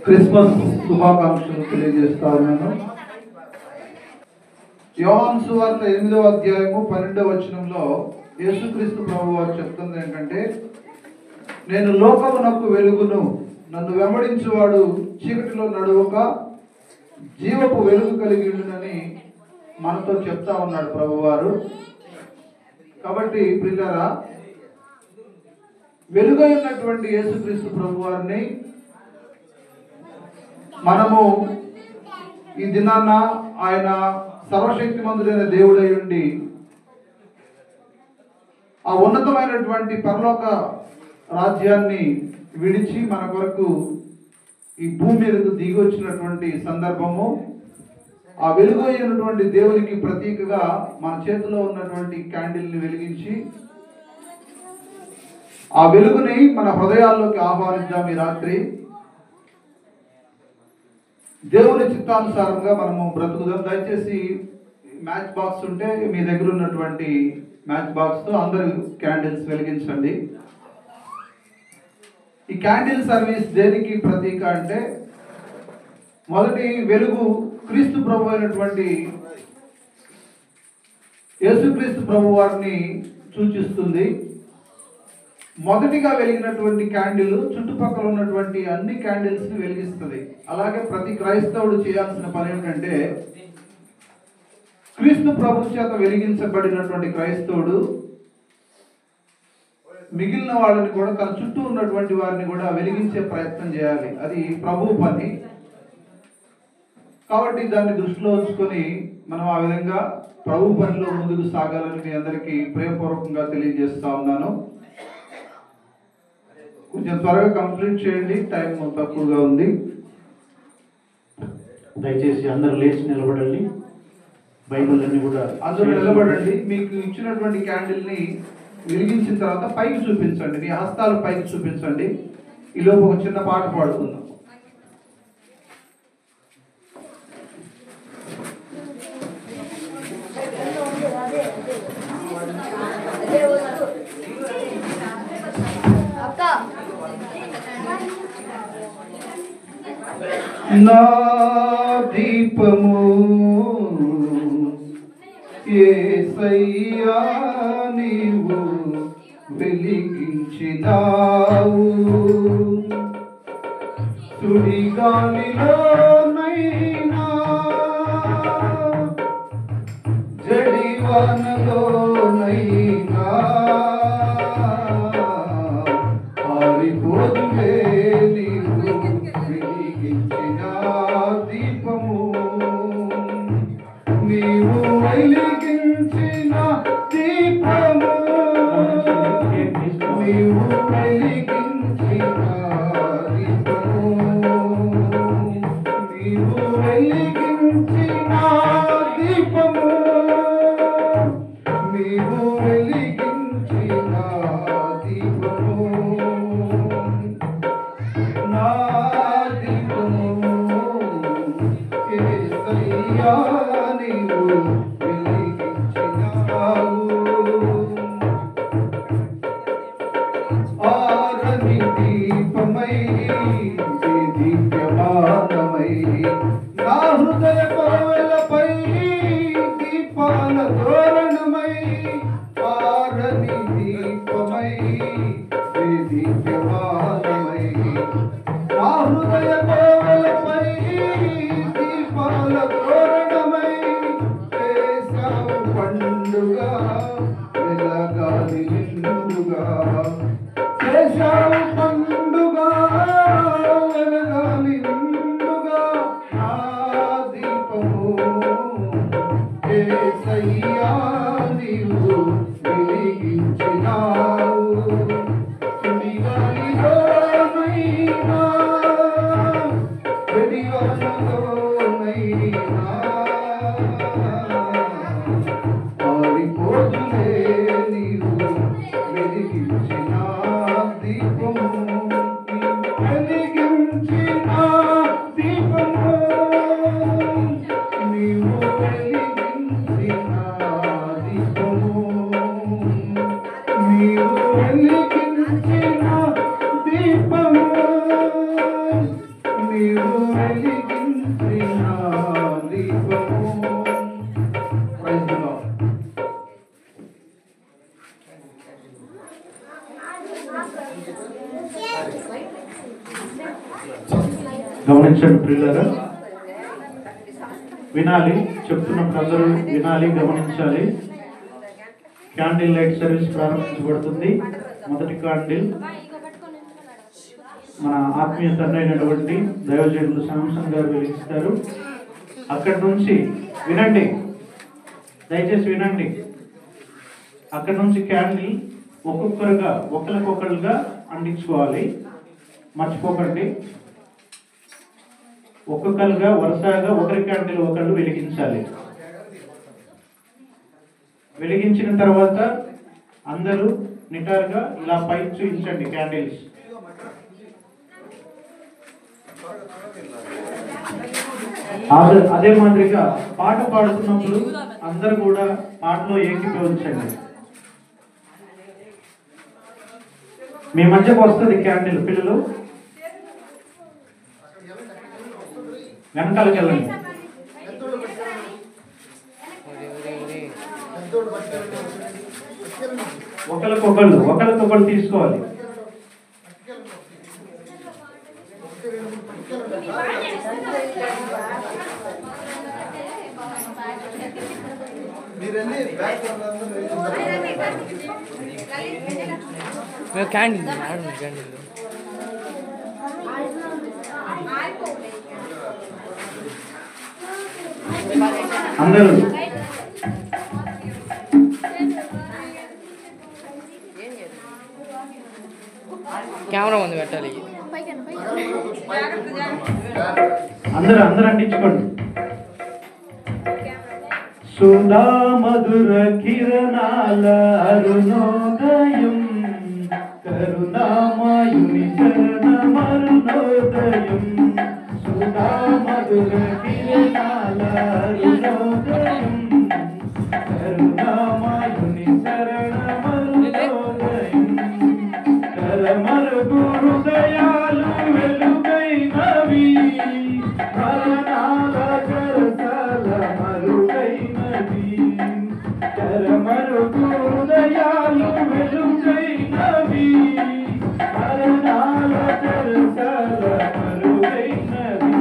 Christmas శుభాకాంక్షలు తెలియజేస్తా ఉన్నాను. యోహాను సువార్త 8వ అధ్యాయము 12వ వచనంలో యేసుక్రీస్తు ప్రభువారు చెప్తుంది ఏంటంటే, నేను లోకమునకు వెలుగును, నన్ను వెంబడించువాడు చీకటిలో నడువక జీవపు వెలుగు కలిగి ఉండునని మనతో చెప్తా ఉన్నాడు ప్రభువారు. కాబట్టి ప్రియులారా, వెలుగై ఉన్నటువంటి యేసుక్రీస్తు ప్రభువారిని మనము ఈ దినాన ఆయన సర్వశక్తిమంతుడైన దేవుడై ఉండి ఆ ఉన్నతమైనటువంటి పరలోక రాజ్యాన్ని విడిచి మన కొరకు ఈ భూమి మీదకు దిగి వచ్చినటువంటి సందర్భము, ఆ వెలుగు అయినటువంటి దేవునికి ప్రతీకగా మన చేతిలో ఉన్నటువంటి క్యాండిల్ని వెలిగించి ఆ వెలుగుని మన హృదయాల్లోకి ఆహ్వానిద్దాం. ఈ రాత్రి దేవుని చిత్తానుసారంగా మనము బ్రతుకుదాం. దయచేసి మ్యాచ్ బాక్స్ ఉంటే మీ దగ్గర ఉన్నటువంటి మ్యాచ్ బాక్స్తో అందరూ క్యాండిల్స్ వెలిగించండి. ఈ క్యాండిల్ సర్వీస్ దేనికి ప్రతీక అంటే, మొదటి వెలుగు క్రీస్తు ప్రభు అయినటువంటి యేసుక్రీస్తు ప్రభు వారిని సూచిస్తుంది. మొదటిగా వెలిగినటువంటి క్యాండిల్ చుట్టుపక్కల ఉన్నటువంటి అన్ని క్యాండిల్స్ ని వెలిగిస్తుంది. అలాగే ప్రతి క్రైస్తవుడు చేయాల్సిన పని ఏంటంటే, క్రీస్తు ప్రభు చేత వెలిగించబడినటువంటి క్రైస్తవుడు మిగిలిన వాళ్ళని కూడా, తన చుట్టూ ఉన్నటువంటి వారిని కూడా వెలిగించే ప్రయత్నం చేయాలి. అది ప్రభు పని. కాబట్టి దాన్ని దృష్టిలో ఉంచుకొని మనం ఆ విధంగా ప్రభు పనిలో ముందుకు సాగాలని మీ అందరికీ ప్రేమపూర్వకంగా తెలియజేస్తా ఉన్నాను. కొంచెం త్వరగా కంప్లీట్ చేయండి, టైం తక్కువగా ఉంది. దయచేసి అందరూ లేచి నిలబడండి. బైబిల్ అన్ని కూడా అందరూ నిలబడండి. మీకు ఇచ్చినటువంటి క్యాండిల్ ని వెలిగించిన తర్వాత పైకి చూపించండి, మీ హస్తాలు పైకి చూపించండి. ఈలోపు ఒక చిన్న పాట పాడుకుందాం. నా దీపము యేసయ్యా నీవు వెలిగించినావు, సుడిగాలిలోనైనా జడివానలోనైనా ఆరిపోదులే నీవు వెలిగించిన దీపము, నీవు వెలిగించిన దీపము, నీవు వెలిగించిన దీపము, నీవు వెలిగించిన దీపము, నీవు వెలిగించిన దీపము, నా దీపము యేసయ్యా నీవు వెలిగించినావు. ఆరని దీపమై దీప్యమానమై నా హృదయ కోవెలపై దీపాల తోరణమై, ఆరని దీపమై దీప్యమానమై నా హృదయ కోవెలపై దీపాల తోరణమై, చేశావు పండుగ వెలగాలి నిండుగా, చేశావు పండుగ వెలగాలి నిండుగా, నీవు వెలిగించిన దీపము. Praise the Lord. గమనించండి ప్రియులారా, వినాలి, చెప్తున్నప్పుడు అందరూ వినాలి, గమనించాలి. క్యాండిల్ లైట్ సర్వీస్ ప్రారంభించబడుతుంది. మొదటి క్యాండిల్ మన ఆత్మీయ తండ్రి అయినటువంటి దైవజనులు శాంసన్ గారు వెలిగిస్తారు. అక్కడి నుంచి వినండి, దయచేసి వినండి. అక్కడి నుంచి క్యాండిల్ ఒక్కొక్కరుగా ఒకరికొకరుగా అంటించుకోవాలి, మర్చిపోకండి. ఒక్కొక్కరుగా వరుసగా ఒకరి క్యాండిల్ ఒకళ్ళు వెలిగించాలి. వెలిగించిన తర్వాత అందరూ నిటారుగా ఇలా పైకి చూపించండి క్యాండిల్స్. అదే మాదిరిగా పాట పాడుతున్నప్పుడు అందరూ కూడా పాటలో ఏకీభవించండి. మీ మధ్యకు వస్తుంది క్యాండిల్. పిల్లలు వెనకాలకి వెళ్ళండి. ఒకరికొకళ్ళు తీసుకోవాలి. క్యాండిల్ అందరూ కెమెరా ముందు పెట్టాలి. అందరూ అంటించుకోండి. సుధా మధుర కిరణాల అరుణోదయం, కరుణామయుని చరణమరుణోదయం. సుధా మధుర కిరణాల అరుణోదయం, కరుణామయుని చరణమరుణోదయం. కరమరుగు హృదయాలు వెలుగైనవి, మరణాల కరసాల మరుగైనవి. కరమరుగు హృదయాలు వెలుగైనవి, మరణాల కరసాల మరుగైనవి.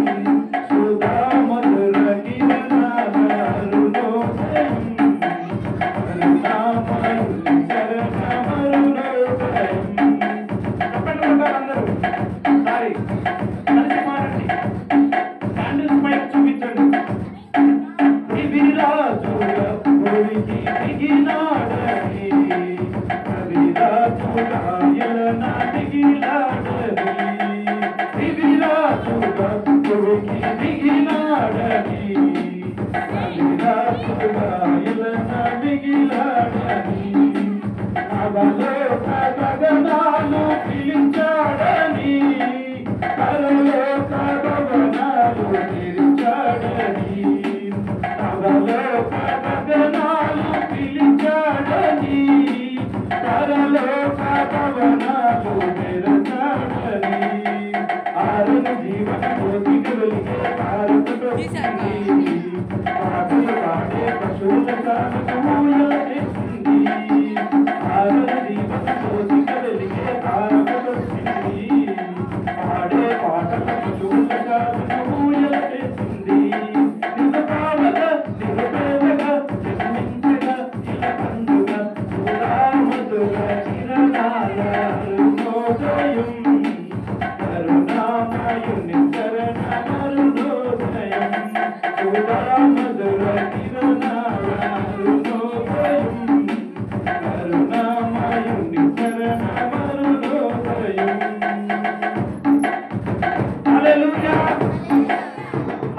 సుధా మధుర కిరణాల అరుణోదయం, కరుణామయుని చరణమరుణోదయం. అందరూ సారీ కలిసి మారండి. క్యాండిల్స్ పైకి చూపించండి. కవిరాజుగా ఒడికి దిగినాడని, కవిరాజుగా ఎలనా దిగిలాడని. కవిరాజుగా ఒడికి దిగినాడని, కవిరాజుగా ఎలనా దిగిలాడని. అవలోక గగనాలు పిలిచాడని, పరలోక భవనాలు పిలిచాడని. అవలోక గగనాలు పిలిచాడని, పరలోక భవనాలు తెరచాడని. ఆరును జీవన జ్యోతికి వెలిగే భారతలో పాటలు పాడే పశువుల కానుకు మూల తెచ్చింది. ఆరును జీవన జ్యోతికి వెలిగే భారతలో పాడే పాటల పశువుల కానుకు మూల తెచ్చింది. నిజపావగా నిరుపేదగా జన్మించగా ఇలా పండుగ సుధా మధుర కిరణాల అరుణోదయం, కరుణామయుని చరణమరుణోదయం. సుధా మధుర కిరణాల అరుణోదయం, కరుణామయుని చరణమరుణోదయం. Hallelujah,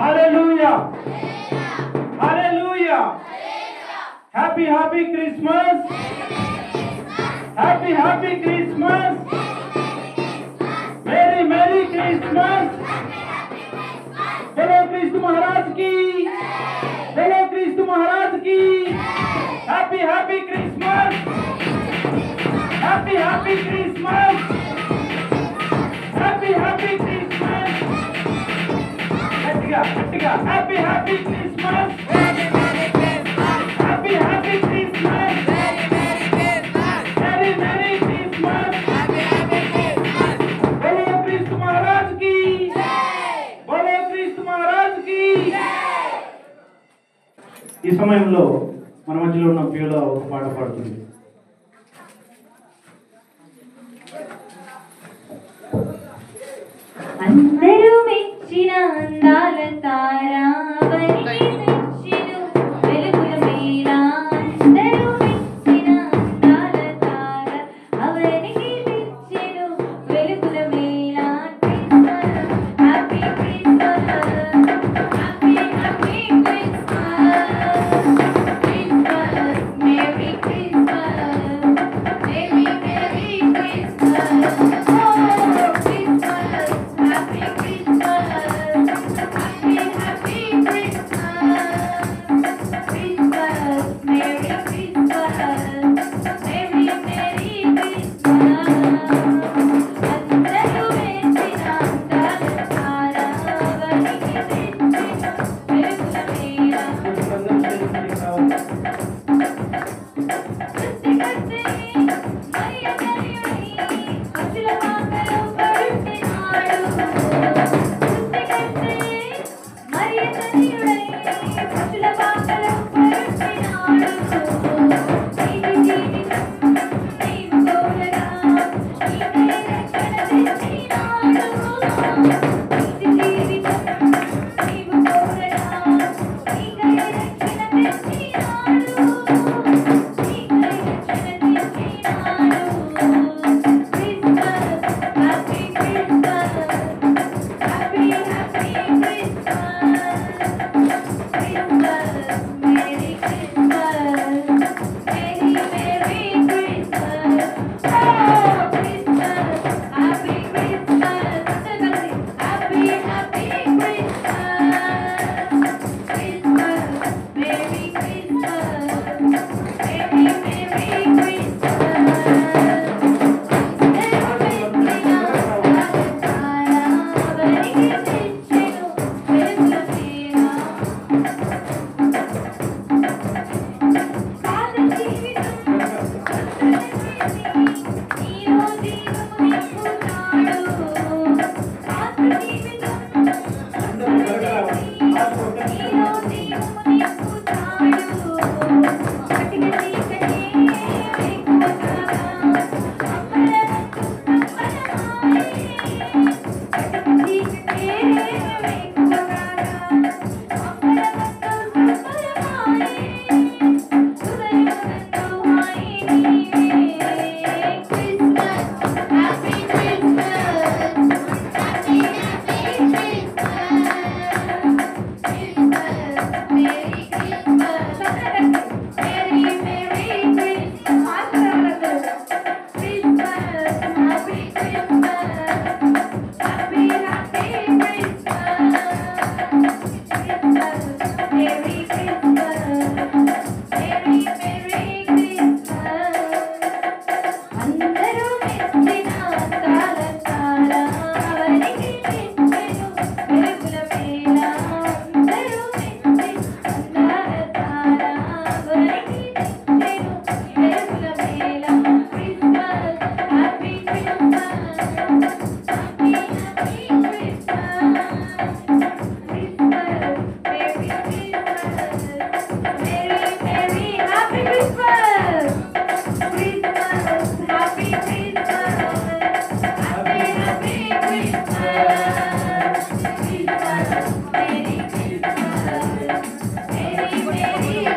hallelujah, hallelujah. Happy happy Christmas, happy happy Christmas, merry merry Christmas. बोलो क्रिस्तु महाराज की, बोलो क्रिस्तु महाराज की. Happy happy Christmas, happy happy Christmas, happy happy Christmas. గట్టిగా గట్టిగా happy happy Christmas happy happy Christmas merry merry Christmas బోలో క్రీస్తు మహారాజ్ కి బోలో క్రీస్తు మహారాజ్ కి. ఈ సమయంలో మన మధ్యలో ఉన్న ప్రియుల ఒక పాట పాడుతుంది. అందరూ మెచ్చిన అందాల తారావళి మెచ్చెను వెలుగుల మేళ. అందరూ మెచ్చిన అందాల తార అవనికి మెచ్చెను వెలుగుల Mela. Happy Christmas happy happy Christmas Christmas merry Christmas merry merry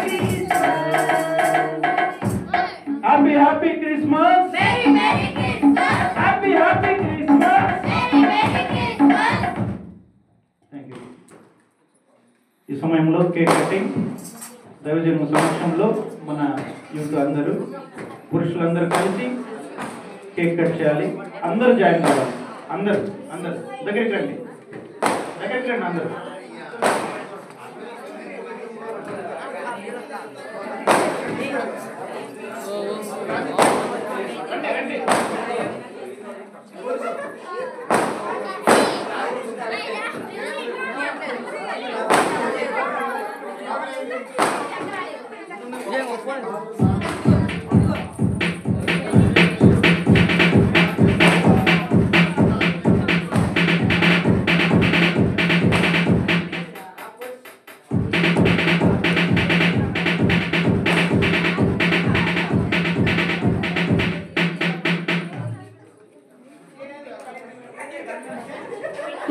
Christmas. Happy Happy Christmas. Merry Merry Christmas. Happy Happy Christmas. Merry Merry Christmas. Thank you. ఈ సమయంలో కేక్ కటింగ్ దైవజనుల సమక్షంలో మన యూత్ అందరూ పురుషులందరూ కలిసి కేక్ కట్ చేయాలి. అందరూ జాయిన్ కావాలి. అందరూ అందరూ దగ్గరికి రండి అందరూ.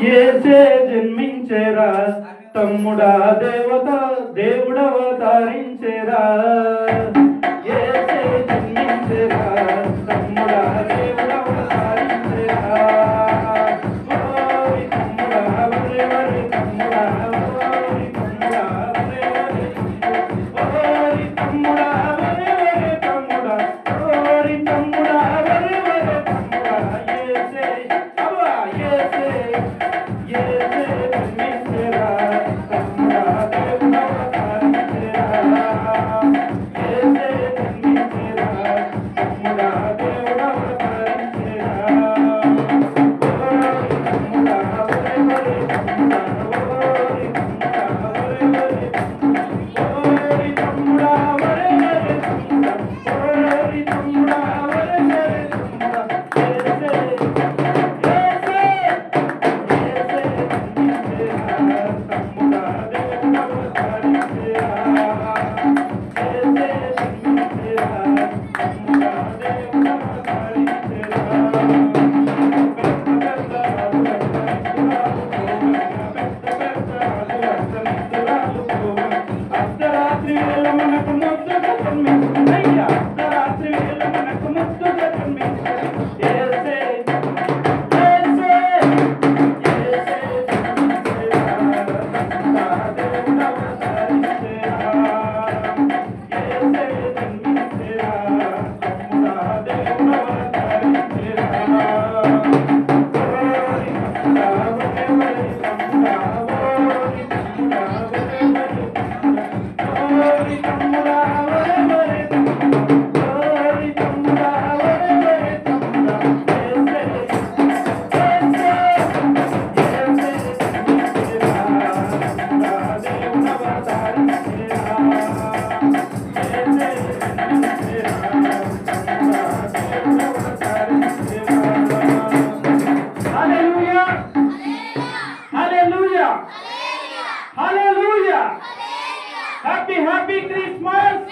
యేసే జన్మించేరా తమ్ముడా దేవత దేవుడవతరించేరా యేసే జన్మించేరా తమ్ముడా దేవుడవతరించేరా ఓయ్ తమ్ముడా వరే వరే తమ్ముడా ఓయ్ తమ్ముడా వరే వరే ఓయ్ తమ్ముడా వరే వరే తమ్ముడా ఓయ్ తమ్ముడా వరే వరే తమ్ముడా యేసే అబ్బా యేసే యేసే జన్మించేరా తమ్ముడా దేవుడవతరించేరా యేసే జన్మించేరా తమ్ముడా దేవుడవతరించేరా ఓయ్ తమ్ముడా వరే వరే తమ్ముడా ఓయ్ తమ్ముడా వరే వరే తమ్ముడా ఓయ్ తమ్ముడా వరే వరే తమ్ముడా యేసే అర్ధరాత్రి వేళ మనకు ముద్దుగా జన్మించాడు అయ్యా అర్ధరాత్రి వేళ మనకు ముద్దుగా జన్మించాడు యేసే యేసే యేసే జన్మించేరా తమ్ముడా దేవుడవతరించేరా యేసే జన్మించేరా తమ్ముడా దేవుడవతరించేరా ఓయ్ తమ్ముడా వరే వరే తమ్ముడా ఓయ్ తమ్ముడా వరే వరే ఓయ్ తమ్ముడా వరే వరే తమ్ముడా ఓయ్ తమ్ముడా వరే వరే తమ్ముడా యేసే యేసే యేసే జన్మించేరా తమ్ముడా దేవుడవతరించేరా యేసే జన్మించేరా తమ్ముడా దేవుడవతరించేరా హల్లెలూయా hallelujah hallelujah happy happy Christmas